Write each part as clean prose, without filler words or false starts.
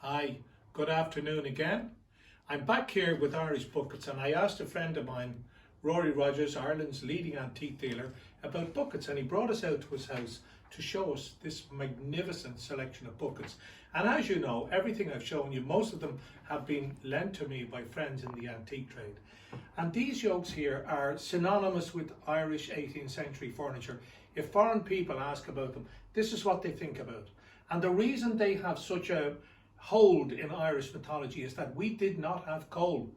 Hi, good afternoon again. I'm back here with Irish Buckets, and I asked a friend of mine, Rory Rogers, Ireland's leading antique dealer, about buckets, and he brought us out to his house to show us this magnificent selection of buckets. And as you know, everything I've shown you, most of them have been lent to me by friends in the antique trade. And these yokes here are synonymous with Irish 18th century furniture. If foreign people ask about them, this is what they think about. And the reason they have such a hold in Irish mythology is that we did not have coal,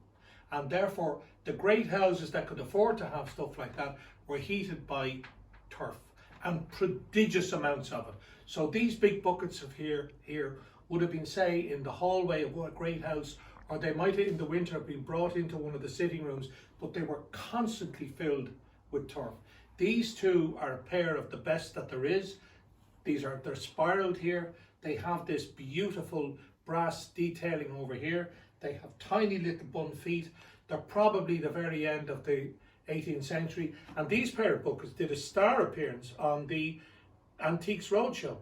and therefore the great houses that could afford to have stuff like that were heated by turf, and prodigious amounts of it. So these big buckets of here would have been, say, in the hallway of a great house, or they might have in the winter have been brought into one of the sitting rooms, but they were constantly filled with turf. These two are a pair of the best that there is. They're spiraled here. They have this beautiful brass detailing over here. They have tiny little bun feet. They're probably the very end of the 18th century. And these pair of buckets did a star appearance on the Antiques Roadshow.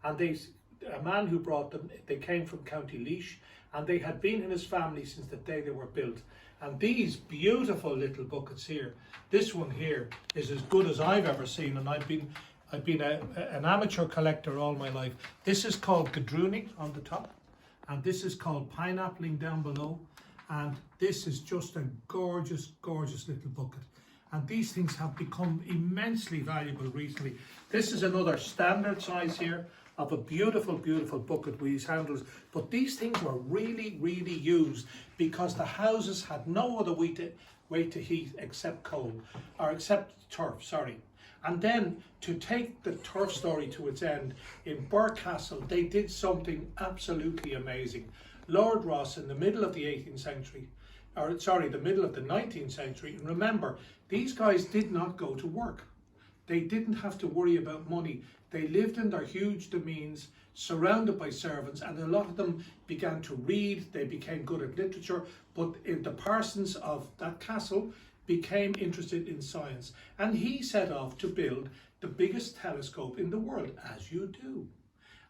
And a man who brought them, they came from County Laois, and they had been in his family since the day they were built. And these beautiful little buckets here, this one here is as good as I've ever seen, and I've been an amateur collector all my life. This is called gadrooning on the top, and this is called pineappling down below, and this is just a gorgeous, gorgeous little bucket. And these things have become immensely valuable recently. This is another standard size here of a beautiful, beautiful bucket with these handles. But these things were really, really used because the houses had no other way to heat except coal, or except turf, sorry. And then to take the turf story to its end, in Burghcastle, they did something absolutely amazing. Lord Ross, in the middle of the 18th century, the middle of the 19th century, and remember, these guys did not go to work. They didn't have to worry about money. They lived in their huge domains, surrounded by servants, and a lot of them began to read. They became good at literature, but in the parsons of that castle became interested in science, and he set off to build the biggest telescope in the world, as you do.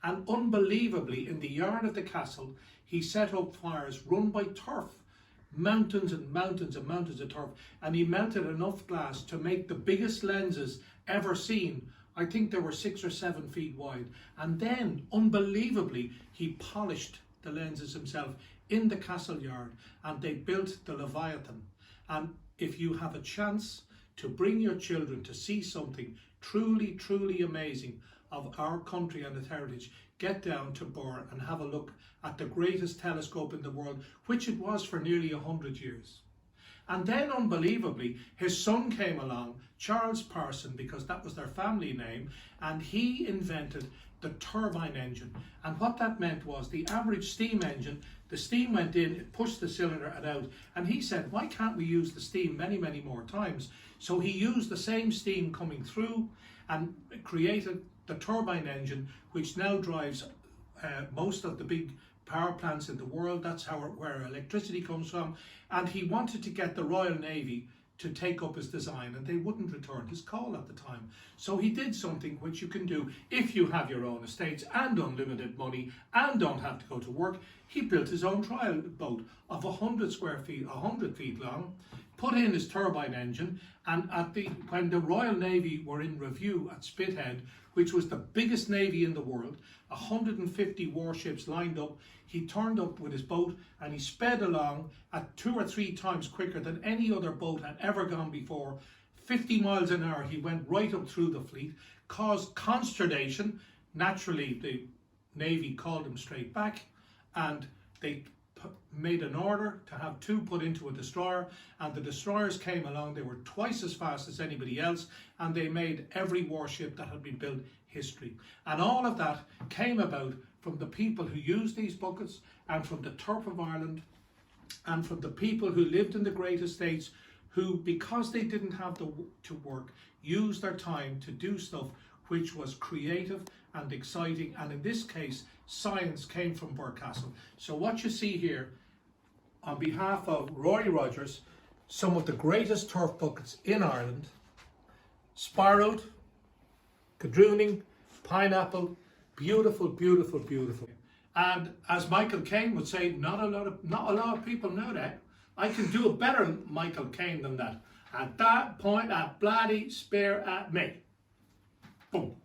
And unbelievably, in the yard of the castle, he set up fires run by turf, mountains and mountains and mountains of turf, and he melted enough glass to make the biggest lenses ever seen. I think they were 6 or 7 feet wide. And then, unbelievably, he polished the lenses himself in the castle yard, and they built the Leviathan. And if you have a chance to bring your children to see something truly, truly amazing of our country and its heritage, get down to Birr and have a look at the greatest telescope in the world, which it was for nearly 100 years. And then, unbelievably, his son came along, Charles Parson, because that was their family name, and he invented the turbine engine. And what that meant was the average steam engine, the steam went in, it pushed the cylinder and out. And he said, why can't we use the steam many, many more times? So he used the same steam coming through and created the turbine engine, which now drives most of the big power plants in the world. That's where electricity comes from. And he wanted to get the Royal Navy to take up his design, and they wouldn't return his call at the time. So he did something which you can do if you have your own estates and unlimited money and don't have to go to work. He built his own trial boat of 100 square feet, 100 feet long, put in his turbine engine, and when the Royal Navy were in review at Spithead, which was the biggest navy in the world, 150 warships lined up, he turned up with his boat and he sped along at 2 or 3 times quicker than any other boat had ever gone before. 50 miles an hour, he went right up through the fleet, caused consternation. Naturally, the Navy called him straight back, and they made an order to have 2 put into a destroyer, and the destroyers came along. They were twice as fast as anybody else, and they made every warship that had been built history. And all of that came about from the people who used these buckets, and from the turf of Ireland, and from the people who lived in the great estates, who, because they didn't have to work, used their time to do stuff which was creative and exciting. And in this case, science came from Burghcastle. So what you see here, on behalf of Rory Rogers, some of the greatest turf buckets in Ireland, spiraled, gadrooning, pineapple, beautiful, beautiful, beautiful. And as Michael Caine would say, not a lot of people know that. I can do a better Michael Caine than that. At that point, I bloody spear at me. Boom.